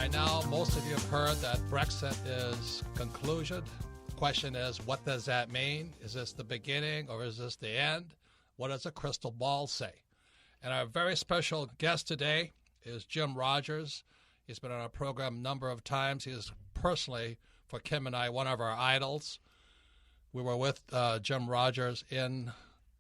By now, most of you have heard that Brexit is conclusion. The question is, what does that mean? Is this the beginning or is this the end? What does a crystal ball say? And our very special guest today is Jim Rogers. He's been on our program a number of times. He is personally, for Kim and I, one of our idols. We were with Jim Rogers in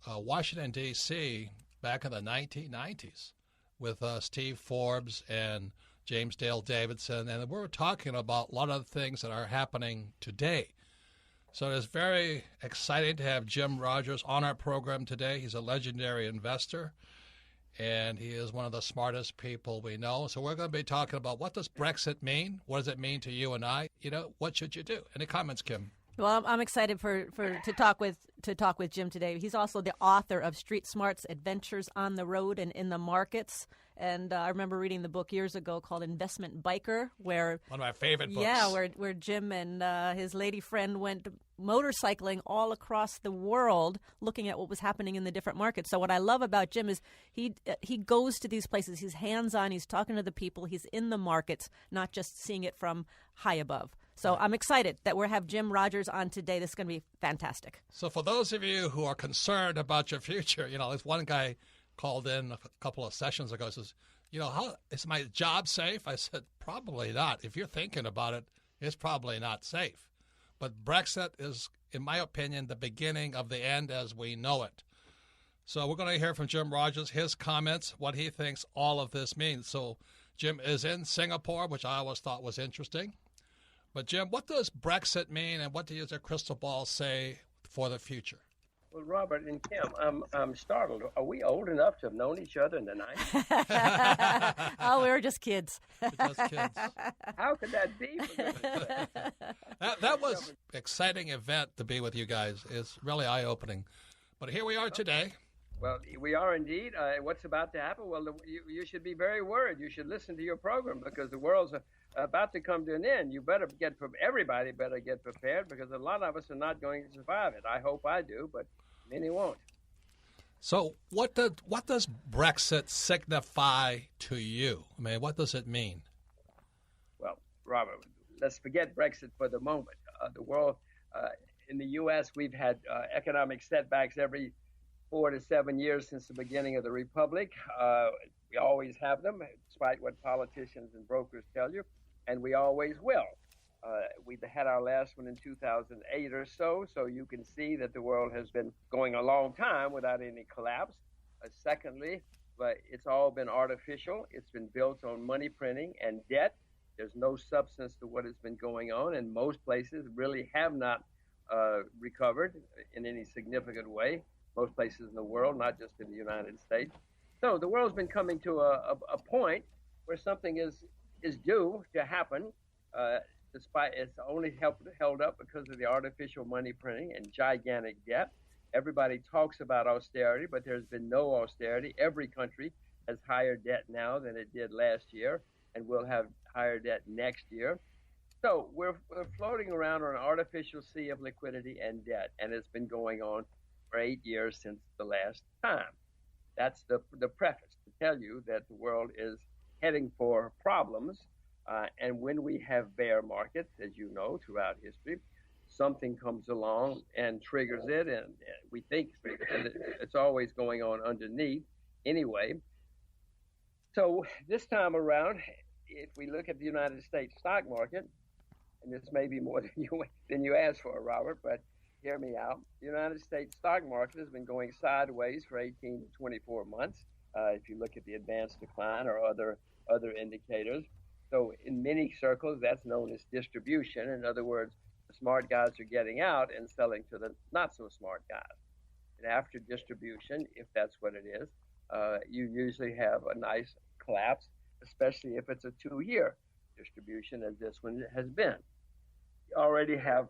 Washington, D.C. back in the 1990s with Steve Forbes and James Dale Davidson, and we were talking about a lot of the things that are happening today. So it is very exciting to have Jim Rogers on our program today. He's a legendary investor, and he is one of the smartest people we know. So we're going to be talking about, what does Brexit mean? What does it mean to you and I? You know, what should you do? Any comments, Kim? Well, I'm excited to talk with Jim today. He's also the author of Street Smarts: Adventures on the Road and in the Markets. And I remember reading the book years ago called Investment Biker, where one of my favorite books. Yeah, where Jim and his lady friend went motorcycling all across the world, looking at what was happening in the different markets. So what I love about Jim is he goes to these places. He's hands-on. He's talking to the people. He's in the markets, not just seeing it from high above. So I'm excited that we have Jim Rogers on today. This is going to be fantastic. So for those of you who are concerned about your future, you know, there's one guy called in a couple of sessions ago, says, you know, how is my job safe? I said, probably not. If you're thinking about it, it's probably not safe. But Brexit is, in my opinion, the beginning of the end as we know it. So we're going to hear from Jim Rogers, his comments, what he thinks all of this means. So Jim is in Singapore, which I always thought was interesting. But Jim, what does Brexit mean, and what does your crystal ball say for the future? Well, Robert and Kim, I'm startled. Are we old enough to have known each other in the 90s? Oh, we were just kids. Just kids. How could that be? That was an exciting event to be with you guys. It's really eye-opening. But here we are today. Well, we are indeed. What's about to happen? Well, you should be very worried. You should listen to your program, because the world's about to come to an end. You better everybody better get prepared, because a lot of us are not going to survive it. I hope I do, but many won't. So what does Brexit signify to you? I mean, what does it mean? Well, Robert, let's forget Brexit for the moment. The world, in the U.S., we've had economic setbacks every 4 to 7 years since the beginning of the Republic. We always have them, despite what politicians and brokers tell you, and we always will. We had our last one in 2008 or so you can see that the world has been going a long time without any collapse. Secondly, it's all been artificial. It's been built on money printing and debt. There's no substance to what has been going on, and most places really have not recovered in any significant way. Most places in the world, not just in the United States. So the world's been coming to a point where something is due to happen, despite it's only held up because of the artificial money printing and gigantic debt. Everybody talks about austerity, but there's been no austerity. Every country has higher debt now than it did last year, and will have higher debt next year. So we're floating around on an artificial sea of liquidity and debt, and it's been going on for 8 years since the last time. That's the preface to tell you that the world is heading for problems. And when we have bear markets, as you know, throughout history, something comes along and triggers it, and we think it's always going on underneath anyway. So this time around, if we look at the United States stock market, and this may be more than you asked for, Robert, but hear me out. The United States stock market has been going sideways for 18 to 24 months, if you look at the advanced decline or other indicators. So in many circles, that's known as distribution. In other words, the smart guys are getting out and selling to the not-so-smart guys. And after distribution, if that's what it is, you usually have a nice collapse, especially if it's a 2-year distribution, as this one has been. You already have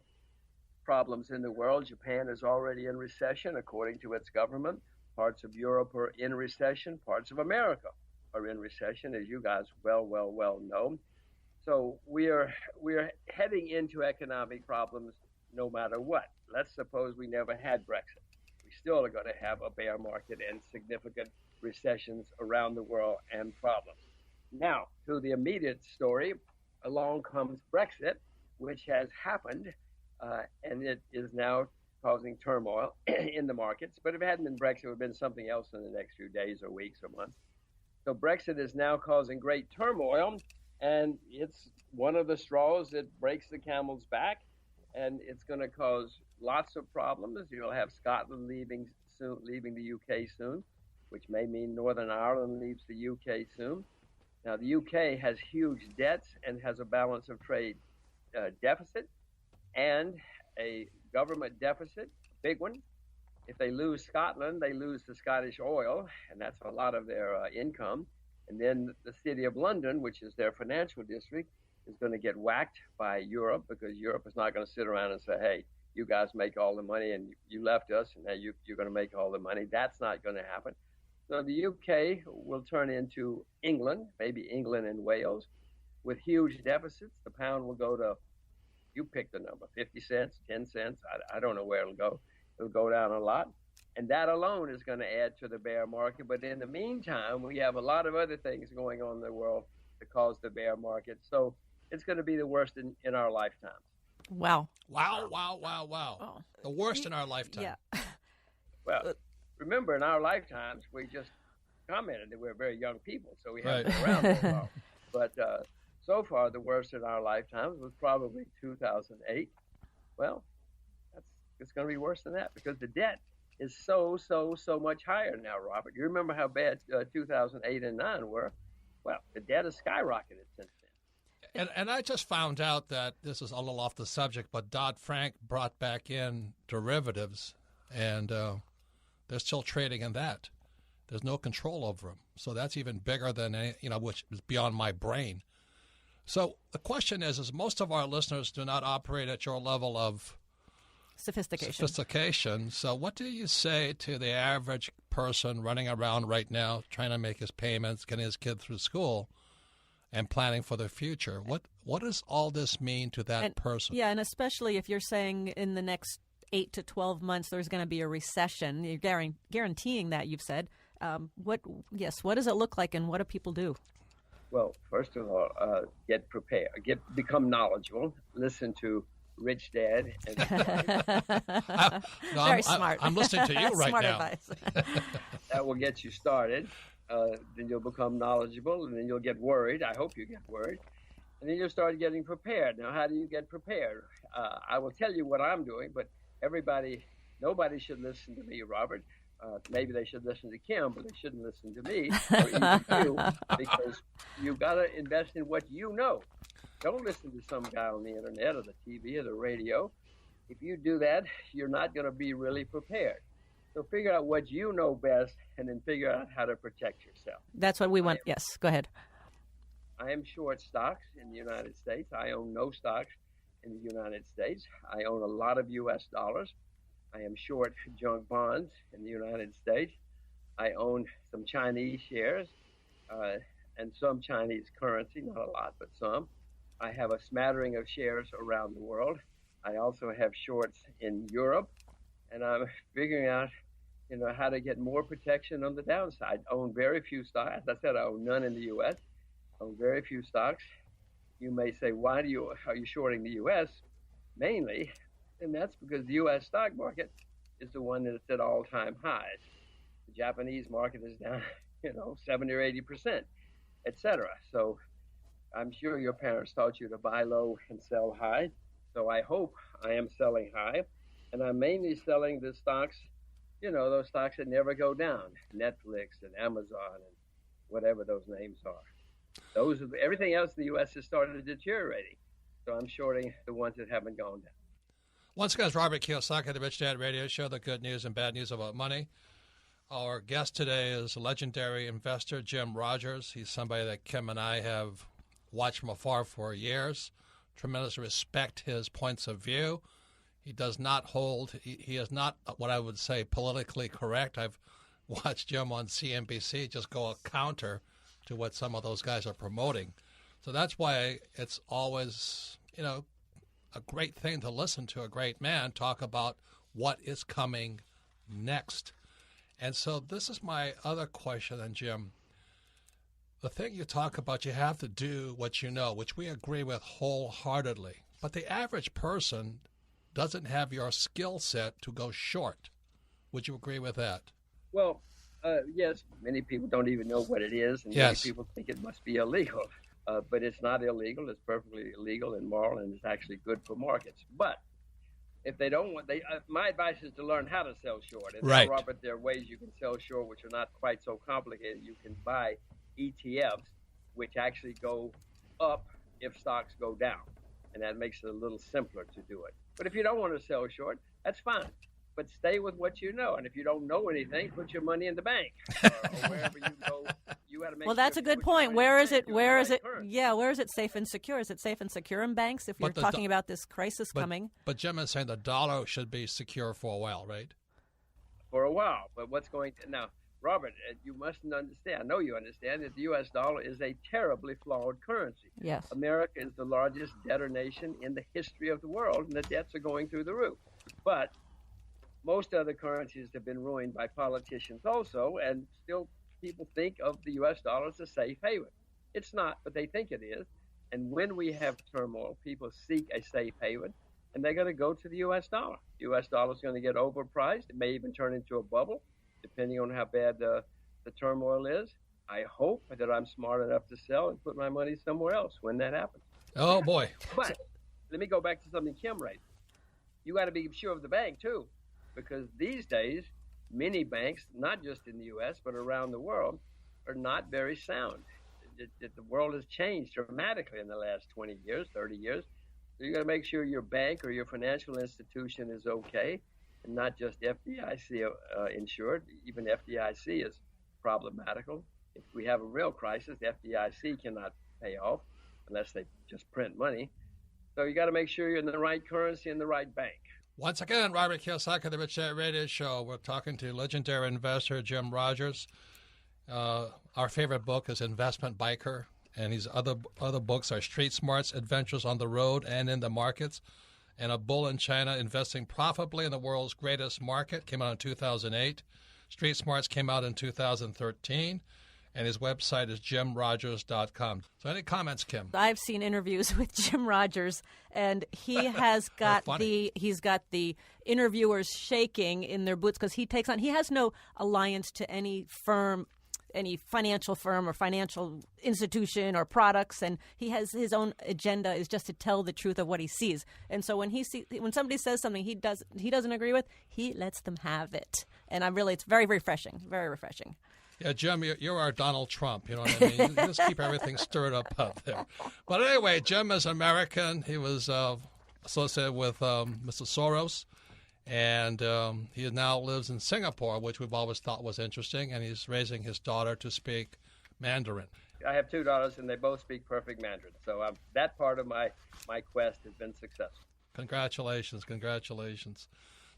problems in the world. Japan is already in recession, according to its government. Parts of Europe are in recession. Parts of America are in recession, as you guys well know. So we're heading into economic problems no matter what. Let's suppose we never had Brexit. We still are going to have a bear market and significant recessions around the world and problems. Now, to the immediate story, along comes Brexit, which has happened, and it is now causing turmoil in the markets. But if it hadn't been Brexit, it would have been something else in the next few days or weeks or months. So Brexit is now causing great turmoil, and it's one of the straws that breaks the camel's back, and it's going to cause lots of problems. You'll have Scotland leaving the UK soon, which may mean Northern Ireland leaves the UK soon. Now, the UK has huge debts and has a balance of trade deficit and a government deficit, a big one. If they lose Scotland, they lose the Scottish oil, and that's a lot of their income. And then the City of London, which is their financial district, is going to get whacked by Europe, because Europe is not going to sit around and say, hey, you guys make all the money and you left us, and now you're going to make all the money. That's not going to happen. So the UK will turn into England, maybe England and Wales, with huge deficits. The pound will go to, you pick the number, 50 cents, 10 cents. I don't know where it'll go. It'll go down a lot. And that alone is going to add to the bear market. But in the meantime, we have a lot of other things going on in the world that cause the bear market. So it's going to be the worst in our lifetimes. Wow. Wow. Oh. The worst in our lifetime. Yeah. Well, remember, in our lifetimes, we just commented that we're very young people, so we haven't been around that long. But so far, the worst in our lifetimes was probably 2008. Well, it's going to be worse than that, because the debt is so much higher now, Robert. You remember how bad 2008 and 9 were? Well, the debt has skyrocketed since then. And I just found out that, this is a little off the subject, but Dodd-Frank brought back in derivatives, and they're still trading in that. There's no control over them. So that's even bigger than, which is beyond my brain. So the question is most of our listeners do not operate at your level of sophistication. So what do you say to the average person running around right now trying to make his payments, getting his kid through school, and planning for the future? What does all this mean to that person? Yeah, and especially if you're saying in the next 8 to 12 months there's going to be a recession, you're guaranteeing that, you've said. What does it look like, and what do people do? Well, first of all, get prepared, become knowledgeable, listen to Rich Dad. Very smart. I'm listening to you right smart now. Advice. That will get you started. Then you'll become knowledgeable, and then you'll get worried. I hope you get worried. And then you'll start getting prepared. Now, how do you get prepared? I will tell you what I'm doing, but nobody should listen to me, Robert. Maybe they should listen to Kim, but they shouldn't listen to me or even you, because you've got to invest in what you know. Don't listen to some guy on the internet or the TV or the radio. If you do that, you're not going to be really prepared. So figure out what you know best, and then figure out how to protect yourself. That's what we want. Yes, go ahead. I am short stocks in the United States. I own no stocks in the United States. I own a lot of U.S. dollars. I am short junk bonds in the United States. I own some Chinese shares and some Chinese currency, not a lot, but some. I have a smattering of shares around the world. I also have shorts in Europe, and I'm figuring out, how to get more protection on the downside. I own very few stocks. As I said, I own none in the U.S. I own very few stocks. You may say, why are you shorting the U.S.? Mainly, and that's because the U.S. stock market is the one that's at all-time highs. The Japanese market is down, 70 or 80%, et cetera. So I'm sure your parents taught you to buy low and sell high. So I hope I am selling high. And I'm mainly selling the stocks, those stocks that never go down, Netflix and Amazon and whatever those names are. Everything else in the U.S. has started deteriorating. So I'm shorting the ones that haven't gone down. Once again, it's Robert Kiyosaki, the Rich Dad Radio Show, the good news and bad news about money. Our guest today is legendary investor Jim Rogers. He's somebody that Kim and I have watched from afar for years. Tremendous respect his points of view. He does not he is not what I would say politically correct. I've watched Jim on CNBC just go a counter to what some of those guys are promoting. So that's why it's always, a great thing to listen to a great man talk about what is coming next. And so this is my other question then, Jim. The thing you talk about, you have to do what you know, which we agree with wholeheartedly. But the average person doesn't have your skill set to go short. Would you agree with that? Well, yes, many people don't even know what it is, and Yes. many people think it must be illegal. But it's not illegal. It's perfectly legal and moral, and it's actually good for markets. But if they don't want, my advice is to learn how to sell short. And Right. now, Robert, there are ways you can sell short which are not quite so complicated. You can buy ETFs, which actually go up if stocks go down, and that makes it a little simpler to do it. But if you don't want to sell short, that's fine. But stay with what you know, and if you don't know anything, put your money in the bank or wherever you go. You got to make. Well, that's sure a good you put your point. money Where in is the it? bank. Where is it? Currency. Yeah, where is it safe and secure? Is it safe and secure in banks? If you're But talking about this crisis coming, But Jim is saying the dollar should be secure for a while, right? For a while, but what's going to now, Robert? You must understand. I know you understand that the U.S. dollar is a terribly flawed currency. yes. America is the largest debtor nation in the history of the world, and the debts are going through the roof. But most other currencies have been ruined by politicians also, and still people think of the U.S. dollar as a safe haven. It's not, but they think it is. And when we have turmoil, people seek a safe haven, and they're going to go to the U.S. dollar. The U.S. dollar is going to get overpriced. It may even turn into a bubble, depending on how bad the turmoil is. I hope that I'm smart enough to sell and put my money somewhere else when that happens. Oh, boy. But let me go back to something Kim raised. You got to be sure of the bank, too, because these days, many banks, not just in the U.S., but around the world, are not very sound. The world has changed dramatically in the last 20 years, 30 years. So you got to make sure your bank or your financial institution is okay and not just FDIC insured. Even FDIC is problematical. If we have a real crisis, the FDIC cannot pay off unless they just print money. So you got to make sure you're in the right currency and the right bank. Once again, Robert Kiyosaki, The Rich Dad Radio Show. We're talking to legendary investor Jim Rogers. Our favorite book is Investment Biker, and his other books are Street Smarts, Adventures on the Road and in the Markets, and A Bull in China, Investing Profitably in the World's Greatest Market, came out in 2008. Street Smarts came out in 2013. And his website is jimrogers.com. So any comments, Kim? I've seen interviews with Jim Rogers, and he has got the interviewers shaking in their boots because he has no alliance to any firm, any financial firm or financial institution or products, and he has his own agenda is just to tell the truth of what he sees. And so when when somebody says something he doesn't agree with, he lets them have it. And it's very refreshing, very refreshing. Yeah, Jim, you're our Donald Trump. You know what I mean? You just keep everything stirred up out there. But anyway, Jim is American. He was associated with Mr. Soros, and he now lives in Singapore, which we've always thought was interesting, and he's raising his daughter to speak Mandarin. I have two daughters, and they both speak perfect Mandarin. So that part of my quest has been successful. Congratulations.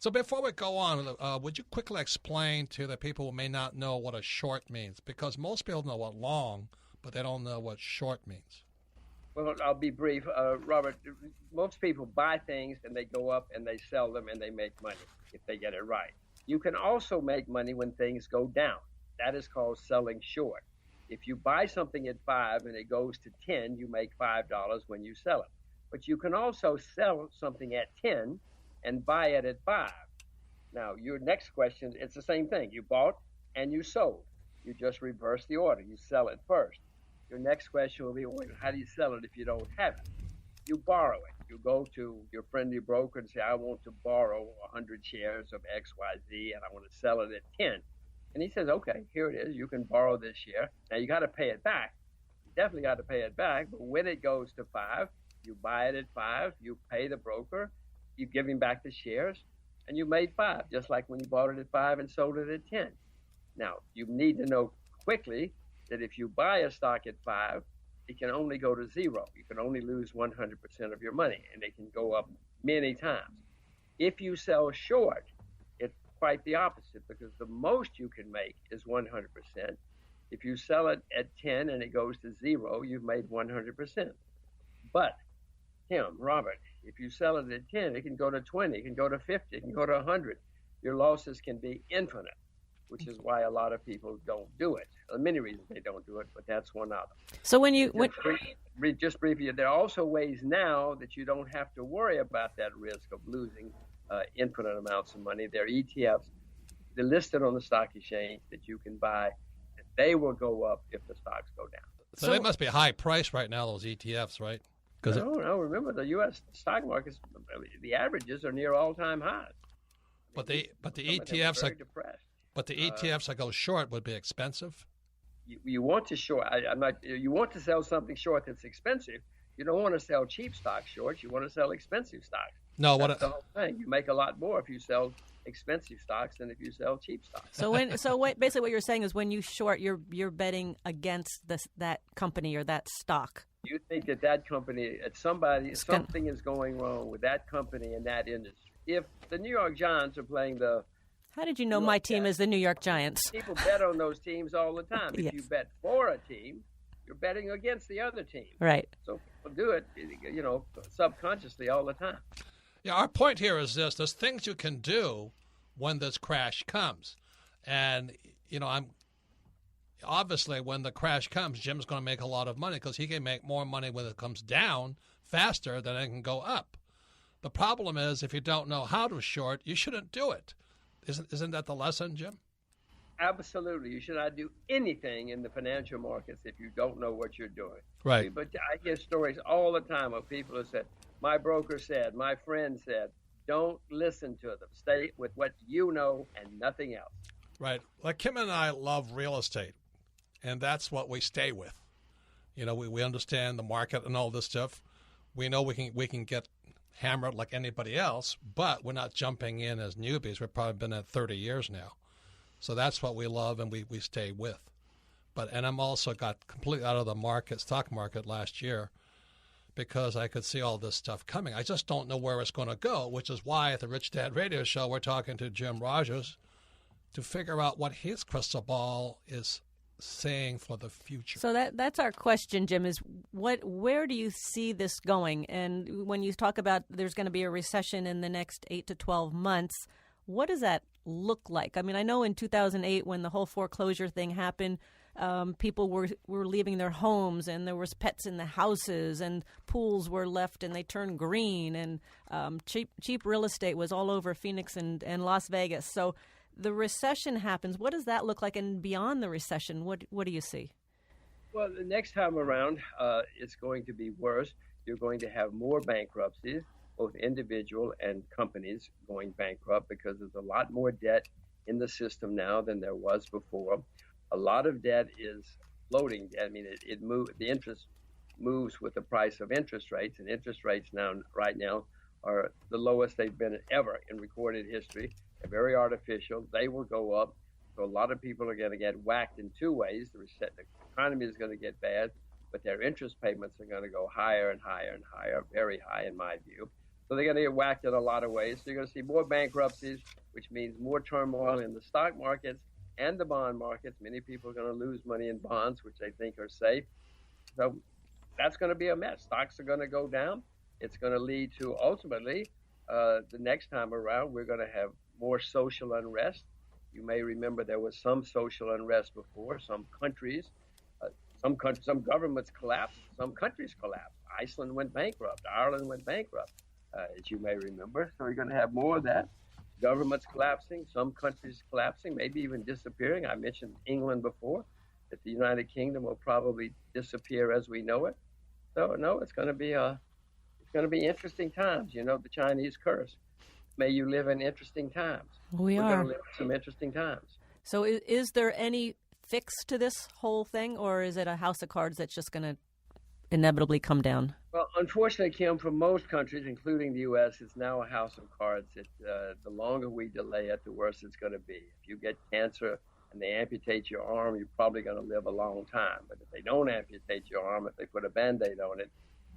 So before we go on, would you quickly explain to the people who may not know what a short means? Because most people know what long, but they don't know what short means. Well, I'll be brief. Robert, most people buy things and they go up and they sell them and they make money if they get it right. You can also make money when things go down. That is called selling short. If you buy something at 5 and it goes to 10, you make $5 when you sell it. But you can also sell something at 10 and buy it at 5. Now, your next question, it's the same thing. You bought and you sold. You just reverse the order. You sell it first. Your next question will be, well, how do you sell it if you don't have it? You borrow it. You go to your friendly broker and say, I want to borrow 100 shares of XYZ and I want to sell it at 10. And he says, okay, here it is. You can borrow this share. Now, you got to pay it back. You definitely got to pay it back. But when it goes to 5, you buy it at 5. You pay the broker. You give him back the shares, and you made 5, just like when you bought it at 5 and sold it at 10. Now, you need to know quickly that if you buy a stock at 5, it can only go to 0. You can only lose 100% of your money, and it can go up many times. If you sell short, it's quite the opposite, because the most you can make is 100%. If you sell it at 10 and it goes to 0, you've made 100%. But, Tim, Robert, if you sell it at 10, it can go to 20, it can go to 50, it can go to 100. Your losses can be infinite. which is why a lot of people don't do it. There are many reasons they don't do it, but that's one of them. So Just briefly, there are also ways now that you don't have to worry about that risk of losing infinite amounts of money. There are ETFs. They're listed on the stock exchange that you can buy. And they will go up if the stocks go down. So they must be high price right now, those ETFs, right? No, remember the U.S. stock markets, the averages are near all-time highs. But the ETFs are depressed. But the ETFs that go short would be expensive. You want to short. You want to sell something short that's expensive. You don't want to sell cheap stocks short. You want to sell expensive stocks. No, that's the whole thing. You make a lot more if you sell expensive stocks than if you sell cheap stocks. Basically what you're saying is when you short, you're betting against that company or that stock. You think that company, something is going wrong with that company and that industry. If the New York Giants are playing the How did you know my team is the New York Giants? People bet on those teams all the time. If Yes. you bet for a team, you're betting against the other team. Right. So people do it, subconsciously all the time. Yeah, our point here is this. There's things you can do when this crash comes. And, obviously when the crash comes, Jim's going to make a lot of money because he can make more money when it comes down faster than it can go up. The problem is if you don't know how to short, you shouldn't do it. Isn't that the lesson, Jim? Absolutely. You should not do anything in the financial markets if you don't know what you're doing. Right. But I hear stories all the time of people who said, my broker said, my friend said. Don't listen to them. Stay with what you know and nothing else. Right. Like Kim and I love real estate, and that's what we stay with. We understand the market and all this stuff. We know we can get hammered like anybody else, but we're not jumping in as newbies. We've probably been at 30 years now. So that's what we love and we stay with. And I'm also got completely out of the stock market last year because I could see all this stuff coming. I just don't know where it's going to go, which is why at the Rich Dad Radio Show, we're talking to Jim Rogers to figure out what his crystal ball is saying for the future. So that's our question, Jim, is where do you see this going? And when you talk about there's going to be a recession in the next 8 to 12 months, what does that look like? I mean, I know in 2008 when the whole foreclosure thing happened, people were leaving their homes and there was pets in the houses and pools were left and they turned green and cheap real estate was all over Phoenix and Las Vegas. So the recession happens. What does that look like? And beyond the recession, what do you see? Well, the next time around, it's going to be worse. You're going to have more bankruptcies, both individual and companies going bankrupt because there's a lot more debt in the system now than there was before. A lot of debt is floating debt. I mean, the interest moves with the price of interest rates, and interest rates right now are the lowest they've been ever in recorded history. They're very artificial. They will go up. So a lot of people are going to get whacked in two ways. The economy is going to get bad, but their interest payments are going to go higher and higher and higher, very high in my view. So they're going to get whacked in a lot of ways. So you're going to see more bankruptcies, which means more turmoil in the stock markets and the bond markets. Many people are going to lose money in bonds, which they think are safe. So that's going to be a mess. Stocks are going to go down. It's going to lead to ultimately the next time around, we're going to have more social unrest. You may remember there was some social unrest before. Some governments collapsed. Some countries collapsed. Iceland went bankrupt. Ireland went bankrupt, as you may remember. So you're going to have more of that. Governments collapsing, some countries collapsing, maybe even disappearing. I mentioned England before, that the United Kingdom will probably disappear as we know it. So no, it's going to be interesting times. The Chinese curse. May you live in interesting times. We're going to live in some interesting times. So is there any fix to this whole thing, or is it a house of cards that's just going to inevitably come down? Well, unfortunately, Kim, for most countries, including the U.S., it's now a house of cards. The longer we delay it, the worse it's going to be. If you get cancer and they amputate your arm, you're probably going to live a long time. But if they don't amputate your arm, if they put a Band-Aid on it,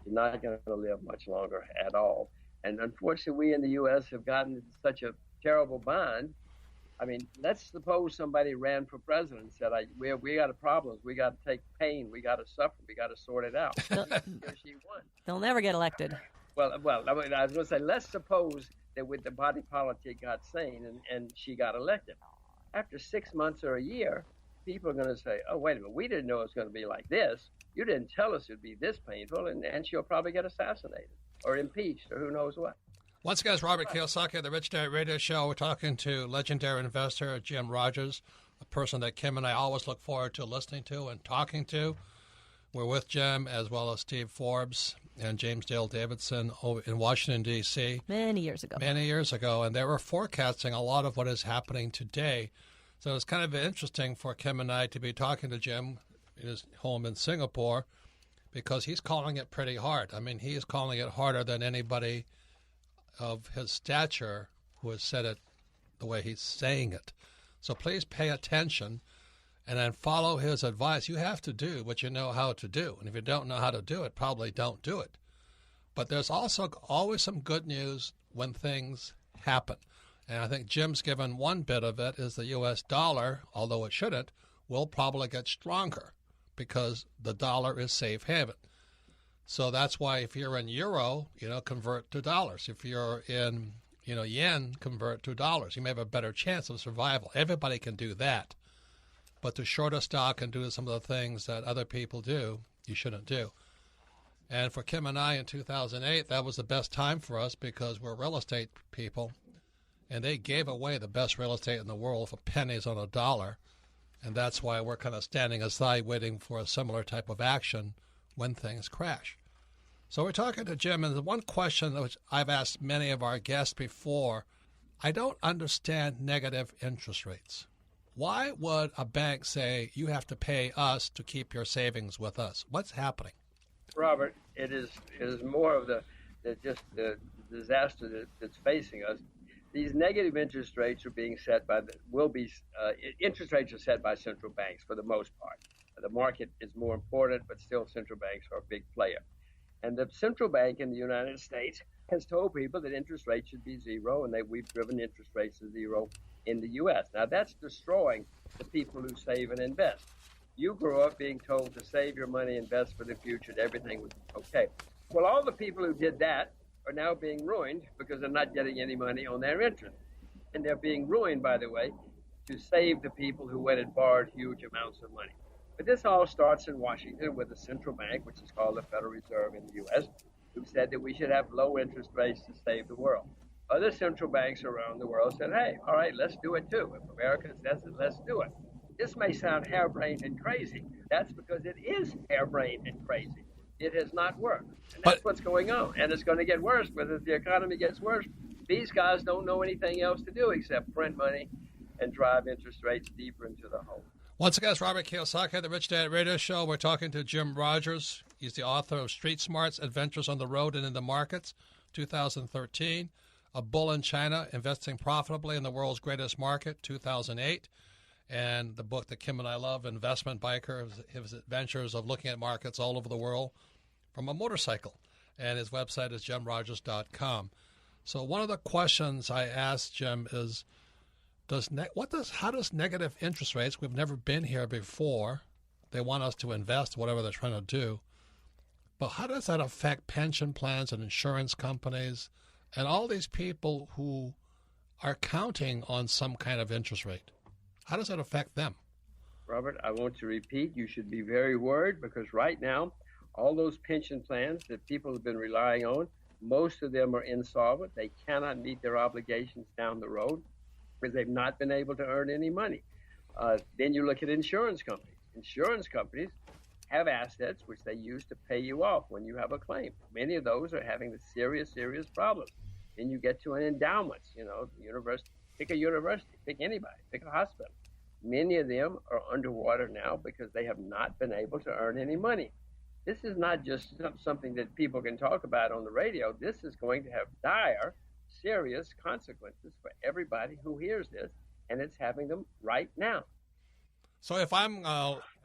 you're not going to live much longer at all. And unfortunately, we in the U.S. have gotten into such a terrible bind. I mean, let's suppose somebody ran for president and said, we got problems. We got to take pain. We got to suffer. We got to sort it out. She won. They'll never get elected. Well, I was going to say, let's suppose that with the body politic got sane and she got elected. after 6 months or a year, people are going to say, oh, wait a minute, we didn't know it was going to be like this. You didn't tell us it would be this painful, and she'll probably get assassinated or impeached or who knows what. Once again, it's Robert Kiyosaki of the Rich Dad Radio Show. We're talking to legendary investor Jim Rogers, a person that Kim and I always look forward to listening to and talking to. We're with Jim as well as Steve Forbes and James Dale Davidson in Washington, D.C. Many years ago. And they were forecasting a lot of what is happening today. So it's kind of interesting for Kim and I to be talking to Jim in his home in Singapore because he's calling it pretty hard. I mean, he's calling it harder than anybody of his stature who has said it the way he's saying it. So please pay attention and then follow his advice. You have to do what you know how to do. And if you don't know how to do it, probably don't do it. But there's also always some good news when things happen. And I think Jim's given one bit of it is the U.S. dollar, although it shouldn't, will probably get stronger because the dollar is safe haven. So that's why if you're in euro, convert to dollars. If you're in, yen, convert to dollars. You may have a better chance of survival. Everybody can do that. But to short a stock and do some of the things that other people do, you shouldn't do. And for Kim and I in 2008, that was the best time for us because we're real estate people. And they gave away the best real estate in the world for pennies on a dollar. And that's why we're kind of standing aside waiting for a similar type of action when things crash. So we're talking to Jim, and the one question which I've asked many of our guests before, I don't understand negative interest rates. Why would a bank say you have to pay us to keep your savings with us? What's happening? Robert, it is more of the disaster that's facing us. These negative interest rates are being set interest rates are set by central banks for the most part. The market is more important, but still central banks are a big player. And the central bank in the United States has told people that interest rates should be zero, and we've driven interest rates to zero in the U.S. Now, that's destroying the people who save and invest. You grew up being told to save your money, invest for the future, and everything was okay. Well, all the people who did that are now being ruined because they're not getting any money on their interest. And they're being ruined, by the way, to save the people who went and borrowed huge amounts of money. But this all starts in Washington with the central bank, which is called the Federal Reserve in the U.S., who said that we should have low interest rates to save the world. Other central banks around the world said, hey, all right, let's do it too. If America says it, let's do it. This may sound harebrained and crazy. That's because it is harebrained and crazy. It has not worked. And that's what's going on. And it's going to get worse. But if the economy gets worse, these guys don't know anything else to do except print money and drive interest rates deeper into the hole. Once again, it's Robert Kiyosaki, the Rich Dad Radio Show. We're talking to Jim Rogers. He's the author of Street Smarts, Adventures on the Road and in the Markets, 2013. A Bull in China, Investing Profitably in the World's Greatest Market, 2008. And the book that Kim and I love, Investment Biker, his adventures of looking at markets all over the world from a motorcycle. And his website is jimrogers.com. So one of the questions I asked Jim is, how does negative interest rates, we've never been here before, they want us to invest, whatever they're trying to do, but how does that affect pension plans and insurance companies and all these people who are counting on some kind of interest rate? How does that affect them? Robert, I want to repeat, you should be very worried because right now, all those pension plans that people have been relying on, most of them are insolvent. They cannot meet their obligations down the road because they've not been able to earn any money. Then you look at insurance companies. Insurance companies have assets which they use to pay you off when you have a claim. Many of those are having the serious problems. Then you get to an endowments, university. Pick a university, pick anybody, pick a hospital. Many of them are underwater now because they have not been able to earn any money. This is not just something that people can talk about on the radio. This is going to have dire, serious consequences for everybody who hears this, and it's having them right now. So if I'm,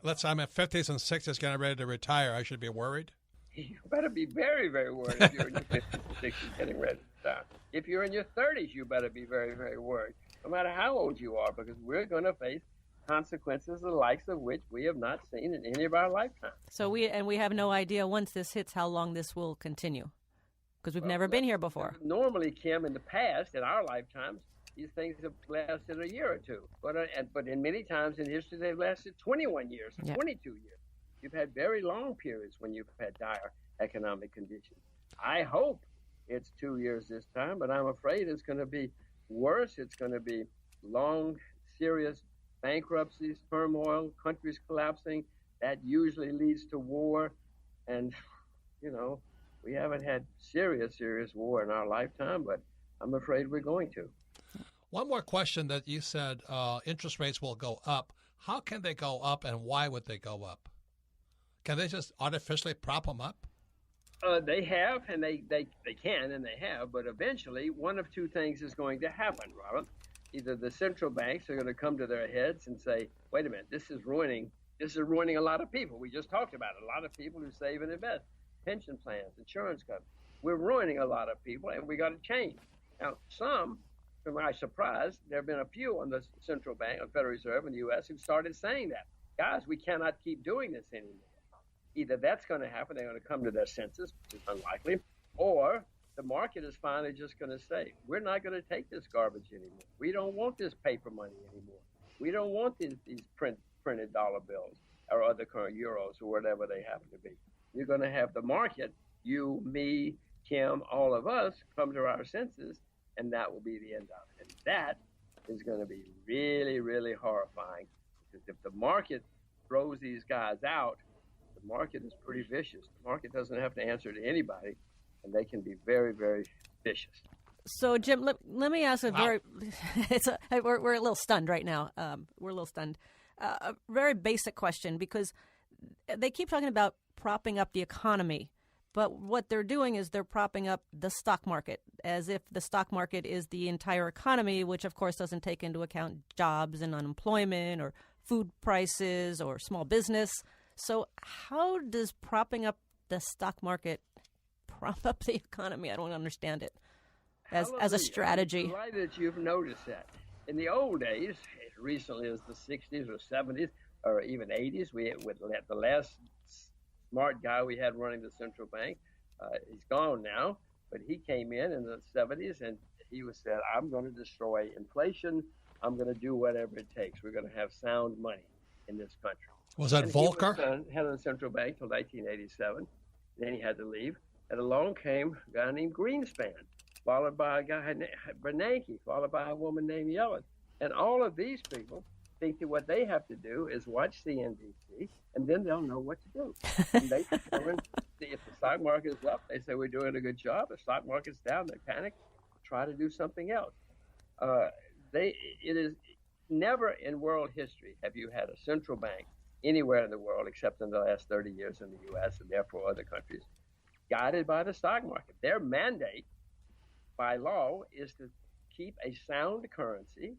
let's say I'm at 50s and 60s getting ready to retire, I should be worried? You better be very, very worried if you're in your 50s and 60s getting ready to retire. If you're in your 30s, you better be very, very worried, no matter how old you are, because we're going to face consequences the likes of which we have not seen in any of our lifetimes. So we have no idea once this hits how long this will continue, because we've never been here before. Normally, Kim, in the past, in our lifetimes, these things have lasted a year or two. But in many times in history, they've lasted 21 years, or 22 years. You've had very long periods when you've had dire economic conditions. I hope it's 2 years this time, but I'm afraid it's going to be worse. It's going to be long, serious bankruptcies, turmoil, countries collapsing. That usually leads to war. And, we haven't had serious war in our lifetime, but I'm afraid we're going to. One more question that you said interest rates will go up. How can they go up, and why would they go up? Can they just artificially prop them up? They have, and they can, and they have, but eventually one of two things is going to happen, Robert. Either the central banks are going to come to their heads and say, wait a minute, this is ruining a lot of people. We just talked about it. A lot of people who save and invest, pension plans, insurance companies. We're ruining a lot of people, and we got to change. Now, some, to my surprise, there have been a few on the central bank, on Federal Reserve in the U.S. who started saying that. Guys, we cannot keep doing this anymore. Either that's going to happen, they're going to come to their senses, which is unlikely, or the market is finally just going to say, we're not going to take this garbage anymore. We don't want this paper money anymore. We don't want these printed dollar bills or other current euros or whatever they happen to be. You're going to have the market, you, me, Kim, all of us, come to our senses, and that will be the end of it. And that is going to be really, really horrifying, because if the market throws these guys out, the market is pretty vicious. The market doesn't have to answer to anybody, and they can be very, very vicious. So, Jim, let me ask a very we're a little stunned right now. We're a little stunned. A very basic question, because they keep talking about propping up the economy, but what they're doing is they're propping up the stock market, as if the stock market is the entire economy, which, of course, doesn't take into account jobs and unemployment or food prices or small business. So how does propping up the stock market prop up the economy? I don't understand it as a strategy. I'm delighted that you've noticed that. In the old days, as recently as the 60s or 70s or even 80s, with the last smart guy we had running the central bank, he's gone now, but he came in the 70s and he said, I'm going to destroy inflation. I'm going to do whatever it takes. We're going to have sound money in this country. Was that Volcker? He was head of the central bank until 1987. Then he had to leave. And along came a guy named Greenspan, followed by a guy named Bernanke, followed by a woman named Yellen. And all of these people think that what they have to do is watch CNBC, and then they'll know what to do. And they determine if the stock market is up, they say we're doing a good job. If the stock market's down, they panic, try to do something else. It is never in world history have you had a central bank anywhere in the world, except in the last 30 years in the U.S. and therefore other countries, guided by the stock market. Their mandate by law is to keep a sound currency.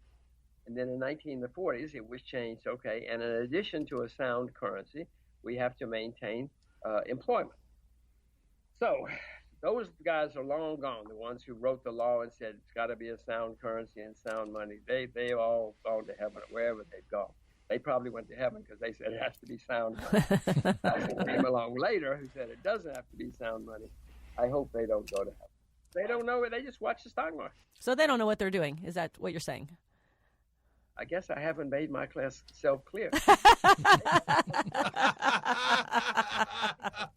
And then in the 1940s, it was changed, okay, and in addition to a sound currency, we have to maintain employment. So those guys are long gone, the ones who wrote the law and said it's got to be a sound currency and sound money. They've all gone to heaven, wherever they've gone. They probably went to heaven because they said it has to be sound money. I came along later who said it doesn't have to be sound money. I hope they don't go to heaven. They don't know it. They just watch the stock market. So they don't know what they're doing. Is that what you're saying? I guess I haven't made myself clear.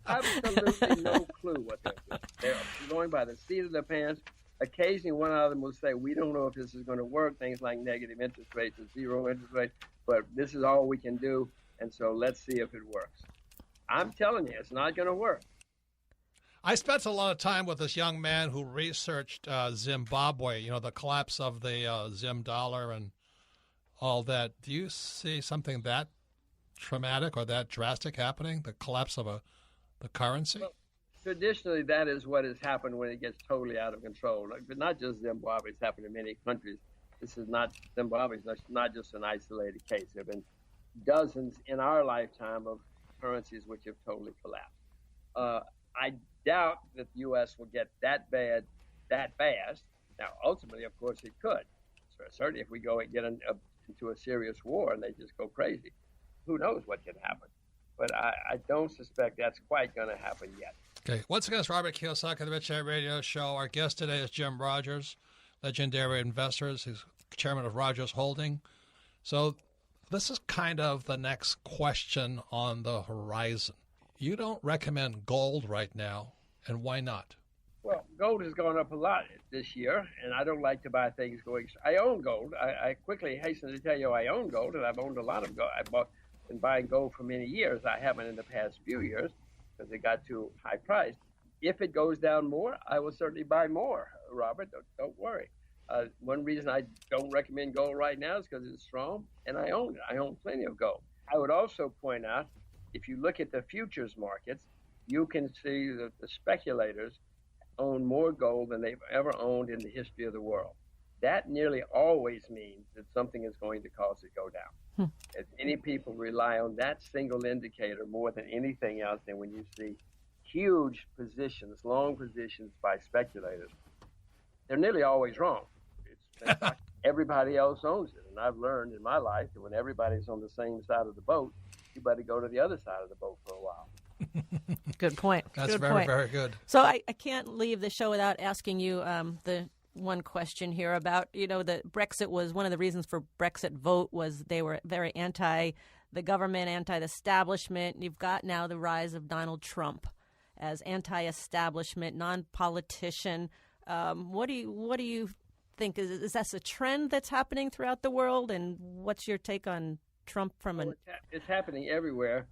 Absolutely no clue what they're doing. They're going by the seat of their pants. Occasionally, one of them will say, we don't know if this is going to work, things like negative interest rates or zero interest rates, but this is all we can do, and so let's see if it works. I'm telling you, it's not going to work. I spent a lot of time with this young man who researched Zimbabwe, the collapse of the Zim dollar and all that. Do you see something that traumatic or that drastic happening, the collapse of the currency? Well, traditionally, that is what has happened when it gets totally out of control. But not just Zimbabwe, it's happened in many countries. This is not Zimbabwe, it's not just an isolated case. There have been dozens in our lifetime of currencies which have totally collapsed. I doubt that the U.S. will get that bad that fast. Now, ultimately, of course, it could. So certainly, if we get into a serious war and they just go crazy, who knows what can happen. But I don't suspect that's quite going to happen yet. Okay. Once again, it's Robert Kiyosaki, the Rich Dad Radio Show. Our guest today is Jim Rogers. legendary investors. He's chairman of Rogers Holding. So this is kind of the next question on the horizon. You don't recommend gold right now, and why not? Well, gold has gone up a lot this year, and I don't like to buy things going. I own gold. I quickly hasten to tell you I own gold, and I've owned a lot of gold. I've been buying gold for many years. I haven't in the past few years because it got too high priced. If it goes down more, I will certainly buy more, Robert. Don't worry. One reason I don't recommend gold right now is because it's strong, and I own it. I own plenty of gold. I would also point out, if you look at the futures markets, you can see that the speculators own more gold than they've ever owned in the history of the world. That nearly always means that something is going to cause it to go down. As many people rely on that single indicator more than anything else, and when you see huge positions, long positions by speculators, they're nearly always wrong. Everybody else owns it, and I've learned in my life that when everybody's on the same side of the boat, you better go to the other side of the boat for a while. Good point. That's good very, point. very good. So I can't leave the show without asking you the one question here about, the Brexit was one of the reasons for Brexit vote was they were very anti the government, anti the establishment. You've got now the rise of Donald Trump as anti-establishment, non-politician. What do you think? Is that a trend that's happening throughout the world? And what's your take on Trump It's happening everywhere.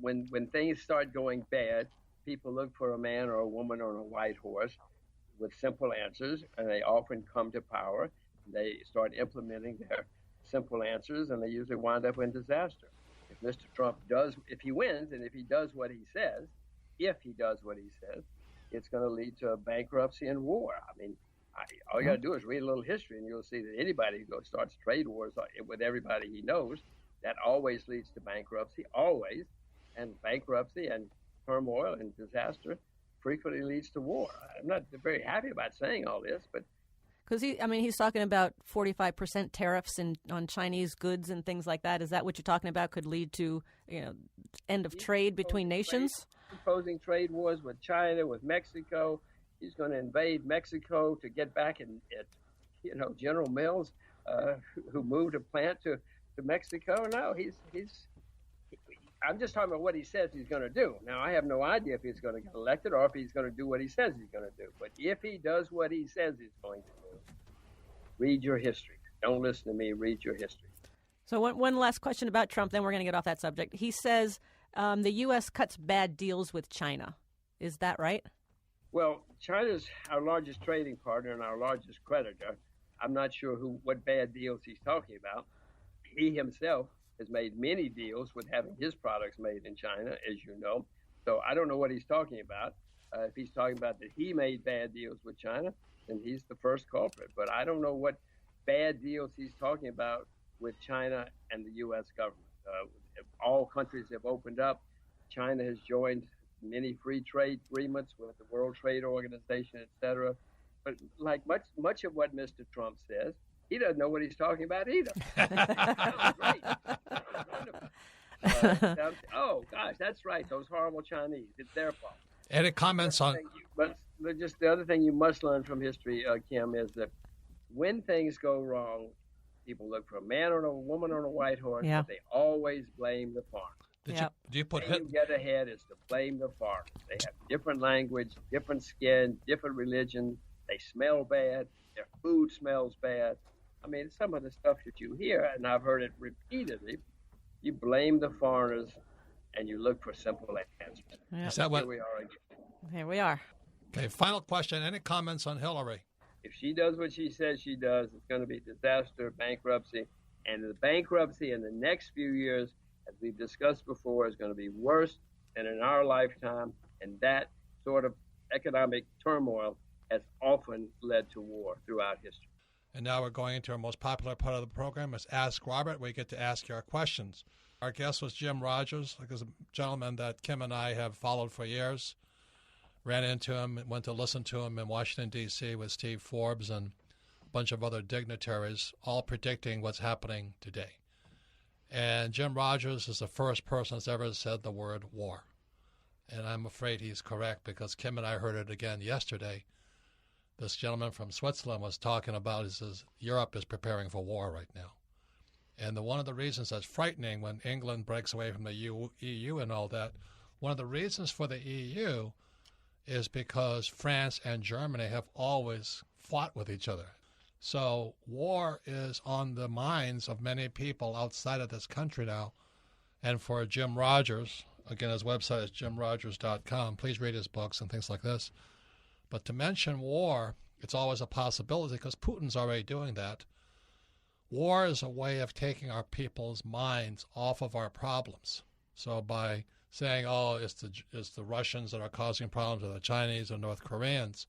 When things start going bad, people look for a man or a woman on a white horse with simple answers, and they often come to power. They start implementing their simple answers, and they usually wind up in disaster. If Mr. Trump if he wins, and if he does what he says, it's going to lead to bankruptcy and war. I mean, all you got to do is read a little history, and you'll see that anybody who starts trade wars with everybody he knows, that always leads to bankruptcy, always. And bankruptcy and turmoil and disaster frequently leads to war. I'm not very happy about saying all this, but because he's talking about 45% tariffs on Chinese goods and things like that. Is that what you're talking about? Could lead to end of trade between nations? Imposing trade wars with China, with Mexico. He's going to invade Mexico to get back at General Mills, who moved a plant to Mexico. No, I'm just talking about what he says he's going to do. Now, I have no idea if he's going to get elected or if he's going to do what he says he's going to do. But if he does what he says he's going to do, read your history. Don't listen to me. Read your history. So one last question about Trump, then we're going to get off that subject. He says the U.S. cuts bad deals with China. Is that right? Well, China's our largest trading partner and our largest creditor. I'm not sure what bad deals he's talking about. He himself has made many deals with having his products made in China, as you know. So I don't know what he's talking about. If he's talking about that he made bad deals with China, then he's the first culprit. But I don't know what bad deals he's talking about with China and the U.S. government. All countries have opened up. China has joined many free trade agreements with the World Trade Organization, et cetera. But like much of what Mr. Trump says, he doesn't know what he's talking about either. That's great. That's wonderful. Oh, gosh, that's right. Those horrible Chinese. It's their fault. Any comments on... But just the other thing you must learn from history, Kim, is that when things go wrong, people look for a man or a woman on a white horse, but they always blame the farmer. Do you put... you get ahead is to blame the farmers. They have different language, different skin, different religion. They smell bad. Their food smells bad. I mean, some of the stuff that you hear, and I've heard it repeatedly, you blame the foreigners and you look for simple answers. Yep. Is that what... Here we are again. Here we are. Okay, final question. Any comments on Hillary? If she does what she says she does, it's going to be disaster, bankruptcy. And the bankruptcy in the next few years, as we've discussed before, is going to be worse than in our lifetime. And that sort of economic turmoil has often led to war throughout history. And now we're going into our most popular part of the program, is Ask Robert, where you get to ask your questions. Our guest was Jim Rogers, a gentleman that Kim and I have followed for years. Ran into him, went to listen to him in Washington, D.C. with Steve Forbes and a bunch of other dignitaries, all predicting what's happening today. And Jim Rogers is the first person that's ever said the word war. And I'm afraid he's correct because Kim and I heard it again yesterday. this gentleman from Switzerland was talking about. He says Europe is preparing for war right now. And one of the reasons that's frightening when England breaks away from the EU and all that, one of the reasons for the EU is because France and Germany have always fought with each other. So war is on the minds of many people outside of this country now. And for Jim Rogers, again, his website is jimrogers.com. Please read his books and things like this. But to mention war, it's always a possibility because Putin's already doing that. War is a way of taking our people's minds off of our problems. So by saying, oh, it's the Russians that are causing problems, or the Chinese or North Koreans,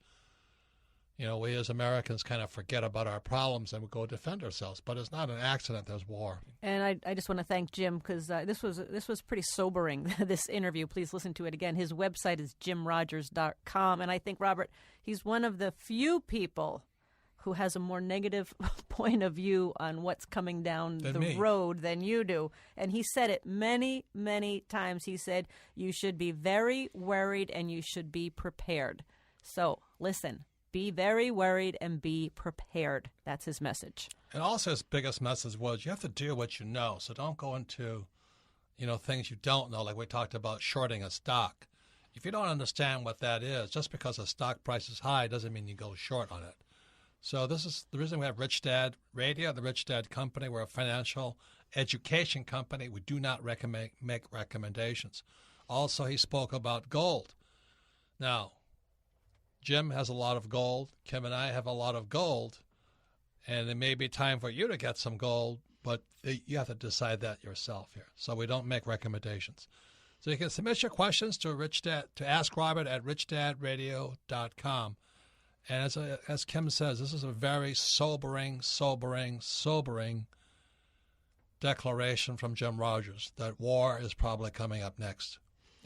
we as Americans kind of forget about our problems and we go defend ourselves. But it's not an accident there's war. And I just want to thank Jim because this was pretty sobering, this interview. Please listen to it again. His website is jimrogers.com. And I think, Robert, he's one of the few people who has a more negative point of view on what's coming down the road than you do. And he said it many, many times. He said, you should be very worried and you should be prepared. So listen. Be very worried and be prepared. That's his message. And also his biggest message was you have to do what you know. So don't go into, things you don't know, like we talked about shorting a stock. If you don't understand what that is, just because a stock price is high doesn't mean you go short on it. So this is the reason we have Rich Dad Radio, the Rich Dad Company. We're a financial education company. We do not make recommendations. Also, he spoke about gold. Now, Jim has a lot of gold. Kim and I have a lot of gold. And it may be time for you to get some gold, but you have to decide that yourself here. So we don't make recommendations. So you can submit your questions to Ask Robert at richdadradio.com. And as Kim says, this is a very sobering declaration from Jim Rogers that war is probably coming up next,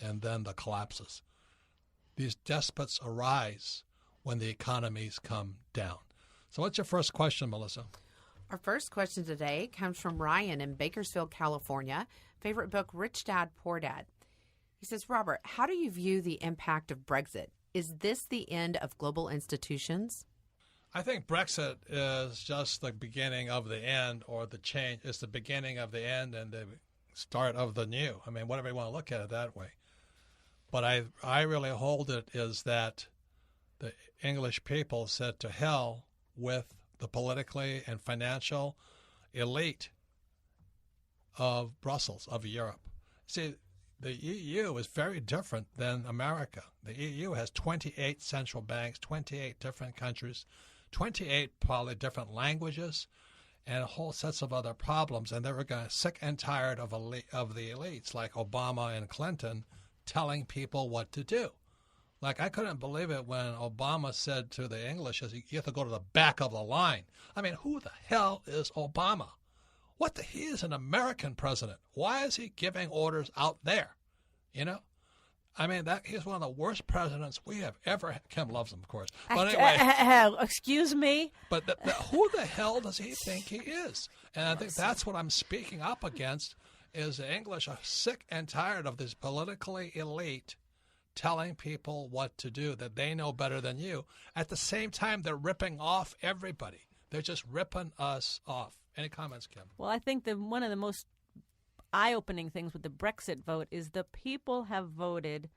and then the collapses. These despots arise when the economies come down. So what's your first question, Melissa? Our first question today comes from Ryan in Bakersfield, California. Favorite book, Rich Dad, Poor Dad. He says, Robert, how do you view the impact of Brexit? Is this the end of global institutions? I think Brexit is just the beginning of the end, or the change. It's the beginning of the end and the start of the new. I mean, whatever you want to look at it that way. But I really hold it is that the English people said to hell with the politically and financial elite of Brussels, of Europe. See, the EU is very different than America. The EU has 28 central banks, 28 different countries, 28 probably different languages, and a whole sets of other problems. And they were sick and tired of the elites like Obama and Clinton telling people what to do. Like, I couldn't believe it when Obama said to the English, you have to go to the back of the line. I mean, who the hell is Obama? He is an American president. Why is he giving orders out there? I mean, he's one of the worst presidents we have ever had. Kim loves him, of course. But anyway. Excuse me? But who the hell does he think he is? And I think that's what I'm speaking up against, is the English are sick and tired of this politically elite telling people what to do, that they know better than you. At the same time, they're ripping off everybody. They're just ripping us off. Any comments, Kim? Well, I think that one of the most eye-opening things with the Brexit vote is the people have voted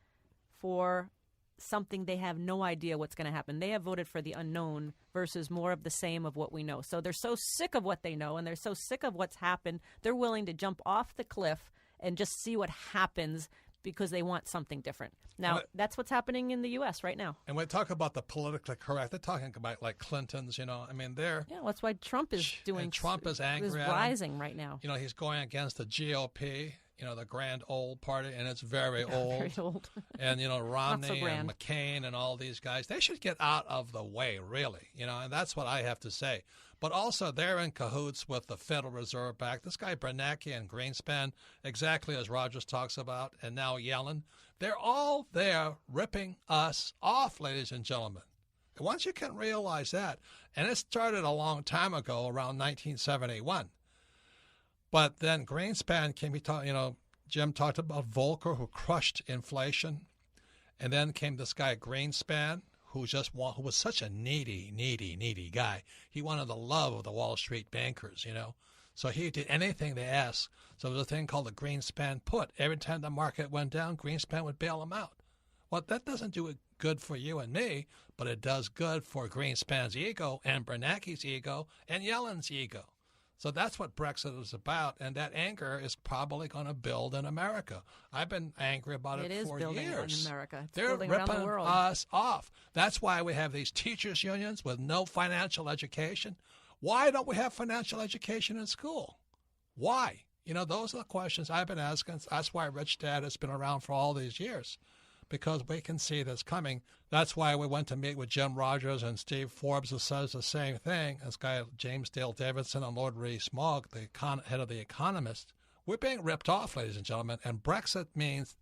for something they have no idea what's going to happen. They have voted for the unknown versus more of the same of what we know. So they're so sick of what they know, and they're so sick of what's happened, they're willing to jump off the cliff and just see what happens because they want something different. Now, that's what's happening in the U.S. right now. And when we talk about the politically correct, they're talking about like Clintons, I mean, they're... Yeah, that's why Trump is doing... And Trump is angry is rising right now. He's going against the GOP, the grand old party, and it's very old. Very old. And, Romney so and McCain and all these guys, they should get out of the way, really, and that's what I have to say. But also, they're in cahoots with the Federal Reserve Bank. This guy Bernanke and Greenspan, exactly as Rogers talks about, and now Yellen, they're all there ripping us off, ladies and gentlemen. Once you can realize that, and it started a long time ago, around 1971. But then Greenspan came, Jim talked about Volcker, who crushed inflation. And then came this guy Greenspan, who was such a needy guy. He wanted the love of the Wall Street bankers, you know. So he did anything they asked. So there was a thing called the Greenspan put. Every time the market went down, Greenspan would bail him out. Well, that doesn't do it good for you and me, but it does good for Greenspan's ego and Bernanke's ego and Yellen's ego. So that's what Brexit is about, and that anger is probably going to build in America. I've been angry about it for years. It is building in America. It's They're building ripping around the world. us off. That's why we have these teachers' unions with no financial education. Why don't we have financial education in school? Why? You know, those are the questions I've been asking. That's why Rich Dad has been around for all these years, because we can see this coming. That's why we went to meet with Jim Rogers and Steve Forbes, who says the same thing. This guy, James Dale Davidson, and Lord Rees-Mogg, the head of The Economist. We're being ripped off, ladies and gentlemen, and Brexit means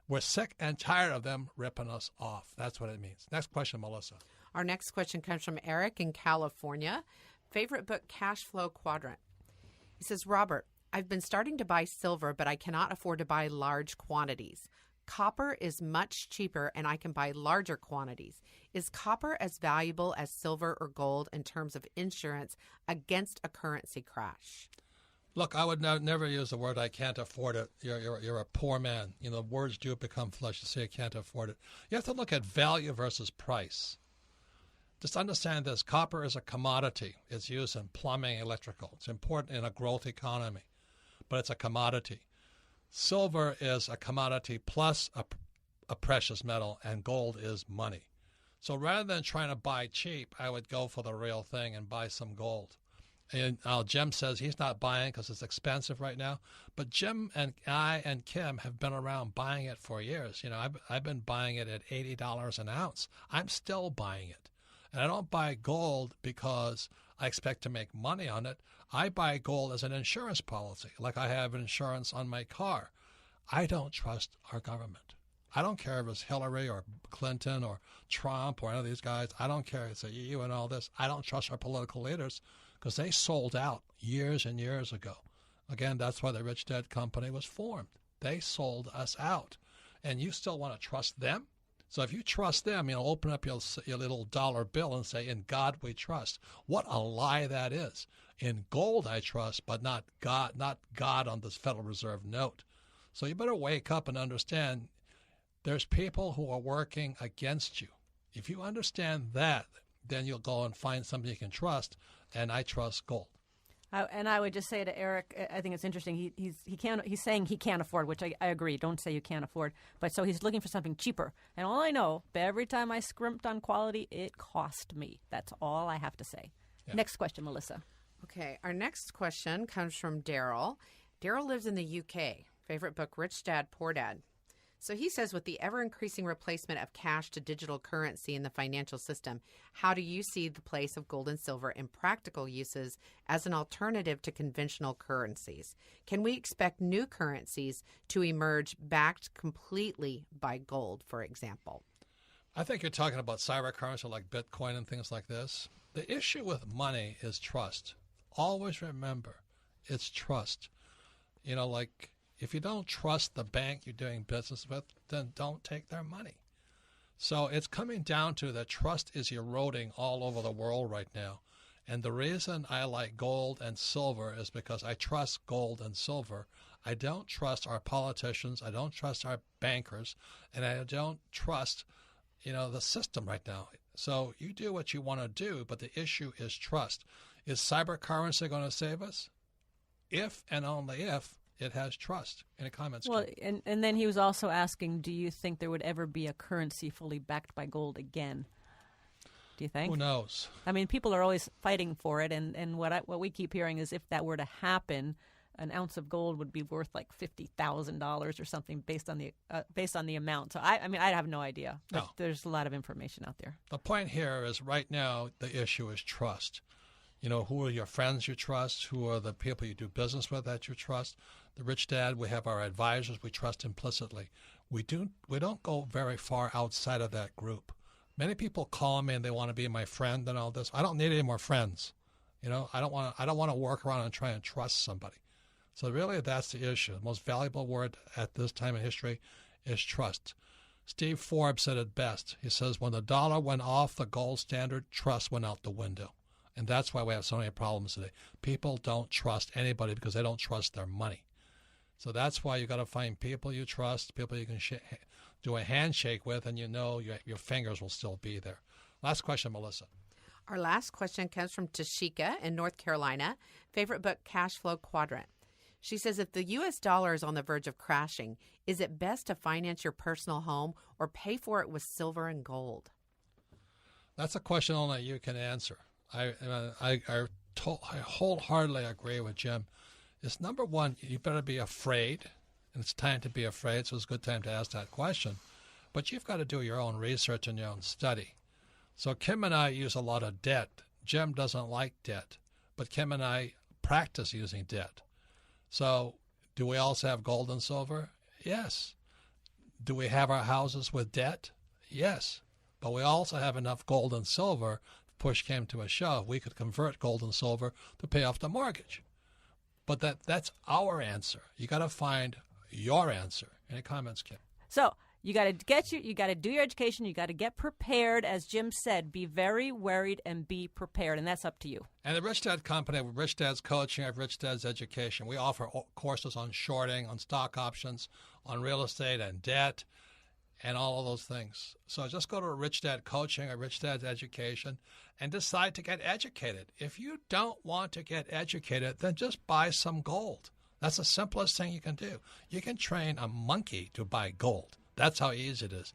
we're sick and tired of them ripping us off. That's what it means. Next question, Melissa. Our next question comes from Eric in California. Favorite book, Cashflow Quadrant. He says, Robert, I've been starting to buy silver, but I cannot afford to buy large quantities. Copper is much cheaper, and I can buy larger quantities. Is copper as valuable as silver or gold in terms of insurance against a currency crash? Look, I would never use the word "I can't afford it." You're a poor man. You know, words do become flesh. You say you can't afford it. You have to look at value versus price. Just understand this. Copper is a commodity. It's used in plumbing, electrical. It's important in a growth economy, but it's a commodity. Silver is a commodity plus a precious metal, and gold is money. So rather than trying to buy cheap, I would go for the real thing and buy some gold. And Jim says he's not buying because it's expensive right now. But Jim and I and Kim have been around buying it for years. You know, I've been buying it at $80 an ounce. I'm still buying it. And I don't buy gold because I expect to make money on it. I buy gold as an insurance policy, like I have insurance on my car. I don't trust our government. I don't care if it's Hillary or Clinton or Trump or any of these guys. I don't care. It's the EU and all this. I don't trust our political leaders because they sold out years and years ago. Again, that's why the Rich Dad Company was formed. They sold us out. And you still want to trust them? So if you trust them, you know, open up your little dollar bill and say, "In God we trust." What a lie that is. In gold I trust, but not God on this Federal Reserve note. So you better wake up and understand there's people who are working against you. If you understand that, then you'll go and find something you can trust, and I trust gold. And I would just say to Eric, I think it's interesting. He's saying he can't afford, which I agree. Don't say you can't afford. But so he's looking for something cheaper. And all I know, every time I scrimped on quality, it cost me. That's all I have to say. Yeah. Next question, Melissa. Okay, our next question comes from Daryl. Daryl lives in the UK. Favorite book, Rich Dad, Poor Dad. So he says, with the ever-increasing replacement of cash to digital currency in the financial system, how do you see the place of gold and silver in practical uses as an alternative to conventional currencies? Can we expect new currencies to emerge backed completely by gold, for example? I think you're talking about cybercurrency like Bitcoin and things like this. The issue with money is trust. Always remember, it's trust. You know, like, if you don't trust the bank you're doing business with, then don't take their money. So it's coming down to that trust is eroding all over the world right now. And the reason I like gold and silver is because I trust gold and silver. I don't trust our politicians. I don't trust our bankers. And I don't trust, you know, the system right now. So you do what you want to do, but the issue is trust. Is cybercurrency going to save us? If and only if it has trust. Any comments? Well, and then he was also asking, do you think there would ever be a currency fully backed by gold again? Do you think? Who knows? I mean, people are always fighting for it, and what we keep hearing is if that were to happen, an ounce of gold would be worth like $50,000 or something based on the amount. So I mean, I have no idea. But no. There's a lot of information out there. The point here is right now the issue is trust. You know, who are your friends you trust? Who are the people you do business with that you trust? The Rich Dad, we have our advisors we trust implicitly. We don't go very far outside of that group. Many people call me and they want to be my friend and all this. I don't need any more friends. You know, I don't want to work around and try and trust somebody. So really that's the issue. The most valuable word at this time in history is trust. Steve Forbes said it best. He says, when the dollar went off the gold standard, trust went out the window. And that's why we have so many problems today. People don't trust anybody because they don't trust their money. So that's why you got to find people you trust, people you can do a handshake with, and you know your fingers will still be there. Last question, Melissa. Our last question comes from Tashika in North Carolina. Favorite book, Cashflow Quadrant. She says, if the U.S. dollar is on the verge of crashing, is it best to finance your personal home or pay for it with silver and gold? That's a question only you can answer. I wholeheartedly agree with Jim. It's number one, you better be afraid, and it's time to be afraid, so it's a good time to ask that question. But you've got to do your own research and your own study. So Kim and I use a lot of debt. Jim doesn't like debt, but Kim and I practice using debt. So do we also have gold and silver? Yes. Do we have our houses with debt? Yes. But we also have enough gold and silver. If push came to a shove, we could convert gold and silver to pay off the mortgage. But that's our answer. You got to find your answer. Any comments, Kim? So you got to do your education. You got to get prepared. As Jim said, be very worried and be prepared, and that's up to you. And the Rich Dad Company, with Rich Dad's coaching, I have Rich Dad's education. We offer courses on shorting, on stock options, on real estate and debt, and all of those things. So just go to Rich Dad Coaching or Rich Dad's Education and decide to get educated. If you don't want to get educated, then just buy some gold. That's the simplest thing you can do. You can train a monkey to buy gold. That's how easy it is.